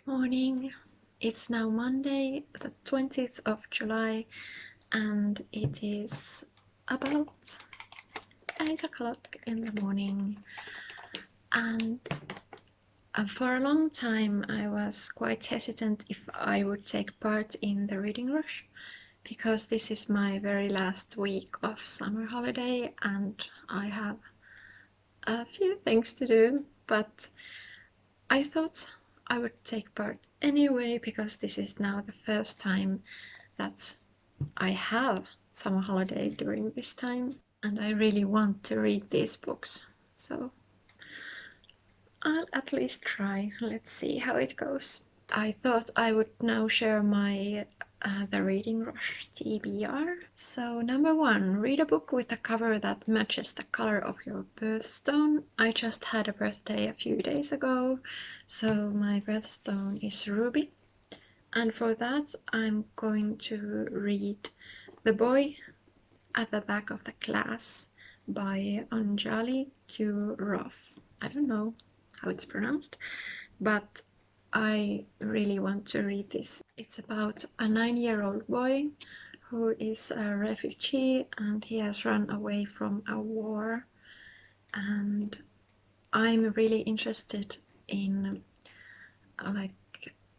Morning. It's now Monday, the 20th of July, and it is about 8 o'clock in the morning. And for a long time, I was quite hesitant if I would take part in the reading rush, because this is my very last week of summer holiday and I have a few things to do, but I thought I would take part anyway, because this is now the first time that I have summer holiday during this time, and I really want to read these books, so I'll at least try. Let's see how it goes. I thought I would now share my the Reading Rush TBR. So number 1, read a book with a cover that matches the color of your birthstone. I just had a birthday a few days ago, so my birthstone is ruby. And for that I'm going to read The Boy at the Back of the Class by Onjali Raúf. I don't know how it's pronounced, but I really want to read this. It's about a 9-year-old boy who is a refugee and he has run away from a war, and I'm really interested in like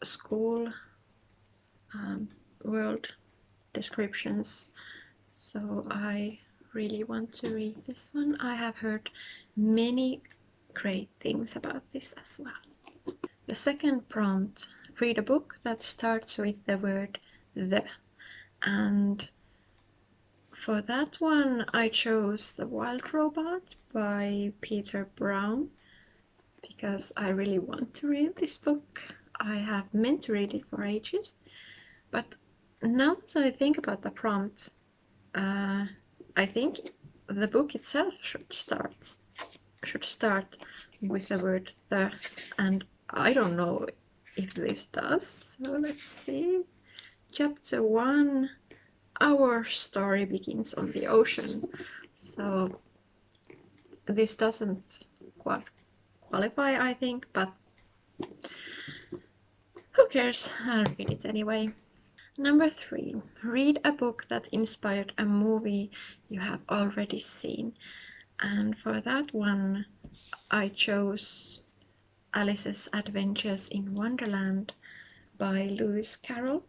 school world descriptions, so I really want to read this one. I have heard many great things about this as well. The second prompt, read a book that starts with the word the, and for that one I chose The Wild Robot by Peter Brown, because I really want to read this book. I have meant to read it for ages, but now that I think about the prompt, I think the book itself should start with the word the, and I don't know if this does, so let's see. Chapter 1, our story begins on the ocean. So this doesn't quite qualify, I think, but who cares? I'll read it anyway. Number 3, read a book that inspired a movie you have already seen. And for that one, I chose Alice's Adventures in Wonderland by Lewis Carroll.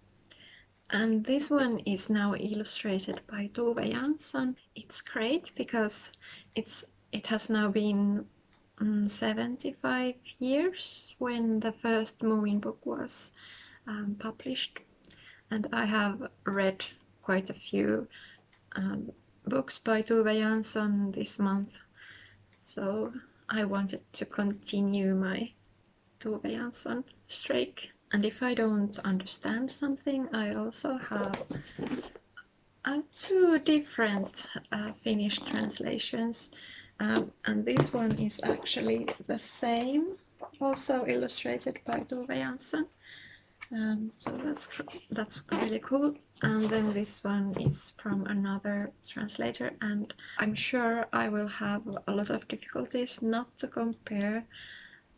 And this one is now illustrated by Tove Jansson. It's great because it has now been 75 years when the first moving book was published. And I have read quite a few books by Tove Jansson this month, so I wanted to continue my Tove Jansson streak. And if I don't understand something, I also have 2 different Finnish translations, and this one is actually the same, also illustrated by Tove Jansson. So that's really cool. And then this one is from another translator, and I'm sure I will have a lot of difficulties not to compare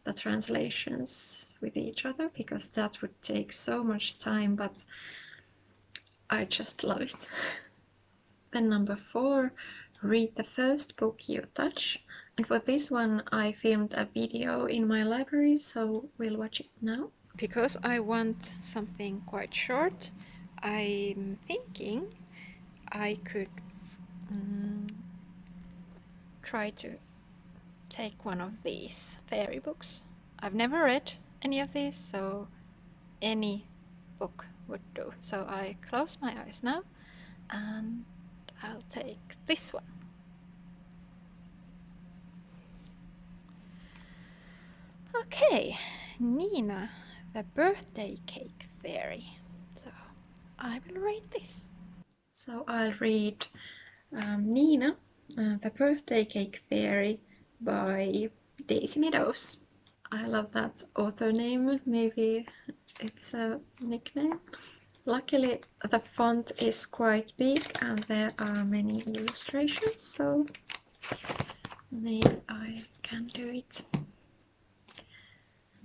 the translations with each other, because that would take so much time, but I just love it. Then number 4, read the first book you touch. And for this one I filmed a video in my library, so we'll watch it now. Because I want something quite short, I'm thinking I could try to take one of these fairy books. I've never read any of these, so any book would do. So I close my eyes now and I'll take this one. Okay, Nina, the Birthday Cake Fairy. So I will read this. So I'll read Nina, the Birthday Cake Fairy by Daisy Meadows. I love that author name, maybe it's a nickname. Luckily the font is quite big and there are many illustrations, so maybe I can do it.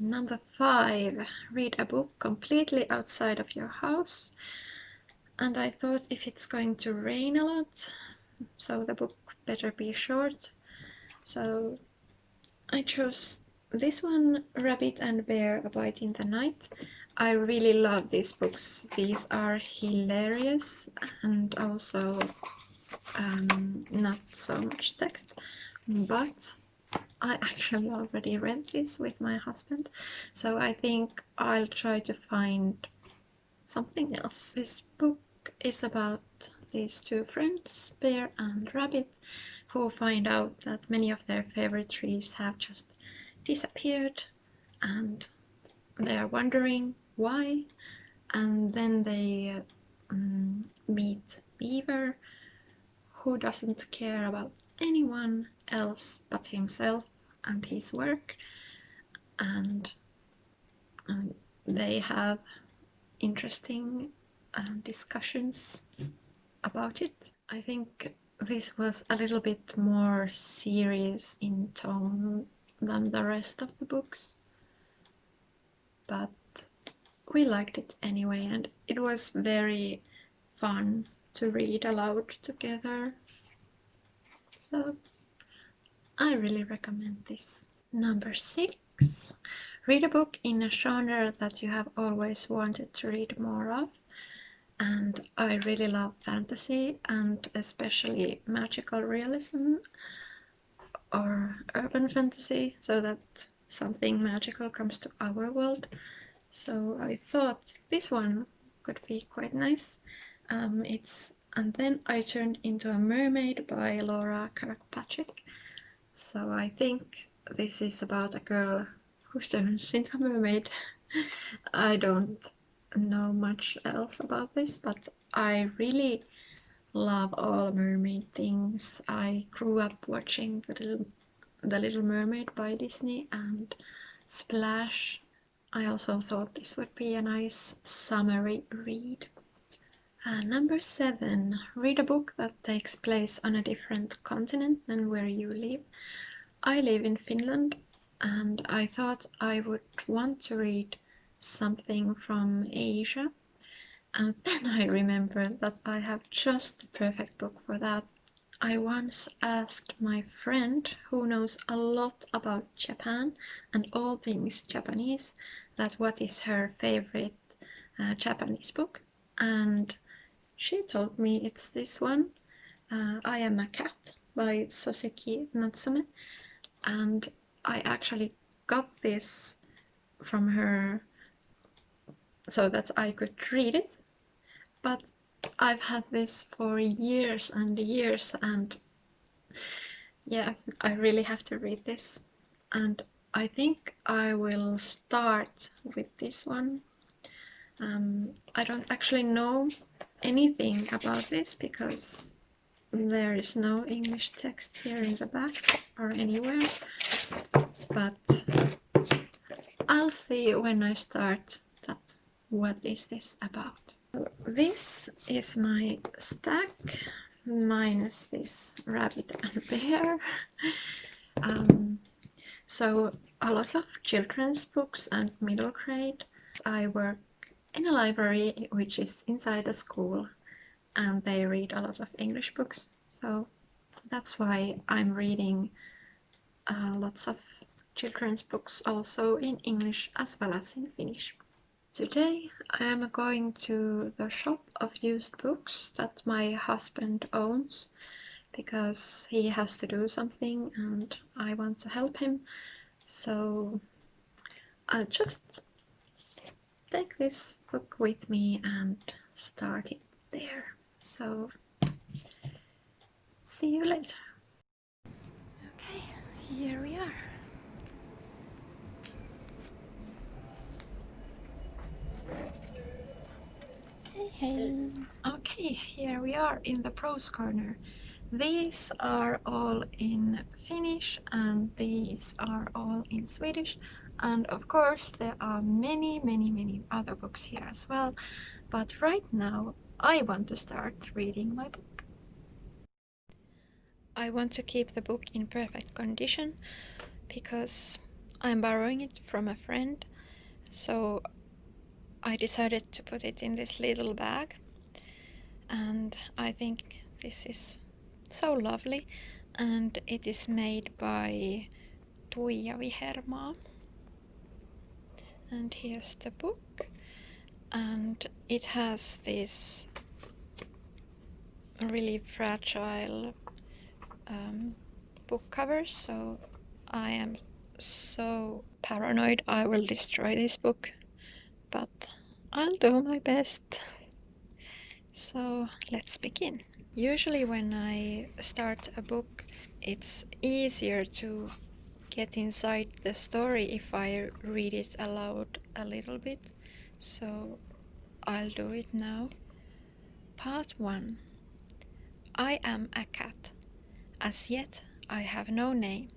Number 5, read a book completely outside of your house. And I thought if it's going to rain a lot, so the book better be short. So I chose this one, Rabbit and Bear, A Bite in the Night. I really love these books. These are hilarious and also not so much text, but I actually already read this with my husband, so I think I'll try to find something else. This book is about these two friends, Bear and Rabbit, who find out that many of their favorite trees have just disappeared, and they are wondering why. And then they meet Beaver, who doesn't care about anyone else but himself and his work, and they have interesting discussions about it. I think this was a little bit more serious in tone than the rest of the books, but we liked it anyway, and it was very fun to read aloud together, so I really recommend this. Number 6, read a book in a genre that you have always wanted to read more of. And I really love fantasy, and especially magical realism or urban fantasy, so that something magical comes to our world. So I thought this one could be quite nice. And then I turned into a Mermaid by Laura Kirkpatrick. So I think this is about a girl who turns into a mermaid. I don't know much else about this, but I really love all mermaid things. I grew up watching The Little Mermaid by Disney and Splash. I also thought this would be a nice summery read. Number 7, read a book that takes place on a different continent than where you live. I live in Finland, and I thought I would want to read something from Asia. And then I remembered that I have just the perfect book for that. I once asked my friend, who knows a lot about Japan and all things Japanese, that what is her favorite Japanese book, and she told me it's this one, I Am a Cat by Soseki Natsume, and I actually got this from her so that I could read it, but I've had this for years and years, and yeah, I really have to read this, and I think I will start with this one. I don't actually know anything about this because there is no English text here in the back or anywhere, but I'll see when I start that what is this about. This is my stack minus this Rabbit and Bear. So a lot of children's books and middle grade. I work in a library which is inside a school, and they read a lot of English books, so that's why I'm reading lots of children's books also in English as well as in Finnish. Today I am going to the shop of used books that my husband owns because he has to do something and I want to help him, so I'll just take this book with me and start it there. So see you later. Okay, here we are. Hey. Okay, here we are in the prose corner. These are all in Finnish and these are all in Swedish, and of course there are many other books here as well, but right now I want to start reading my book. I want to keep the book in perfect condition because I'm borrowing it from a friend, so I decided to put it in this little bag, and I think this is so lovely, and it is made by Tuija Vihermaa. And here's the book, and it has this really fragile book covers, so I am so paranoid I will destroy this book, but I'll do my best. So let's begin. Usually when I start a book, it's easier to get inside the story if I read it aloud a little bit, so I'll do it now. Part 1. I am a cat. As yet, I have no name.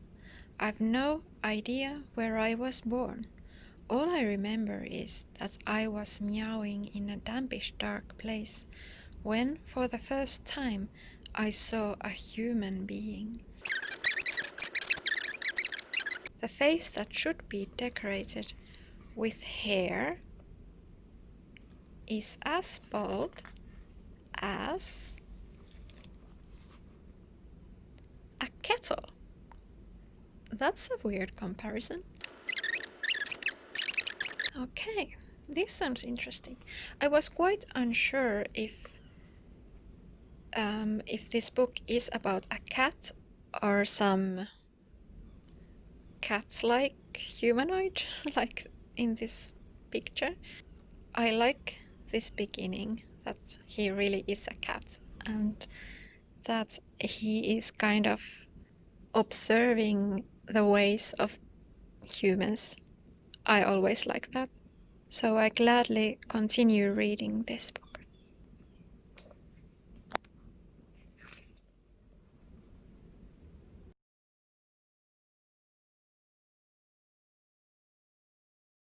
I've no idea where I was born. All I remember is that I was meowing in a dampish dark place when, for the first time, I saw a human being. The face that should be decorated with hair is as bald as a kettle. That's a weird comparison. Okay, this sounds interesting. I was quite unsure if this book is about a cat or some cat-like humanoid, like in this picture. I like this beginning, that he really is a cat, and that he is kind of observing the ways of humans. I always like that. So I gladly continue reading this book.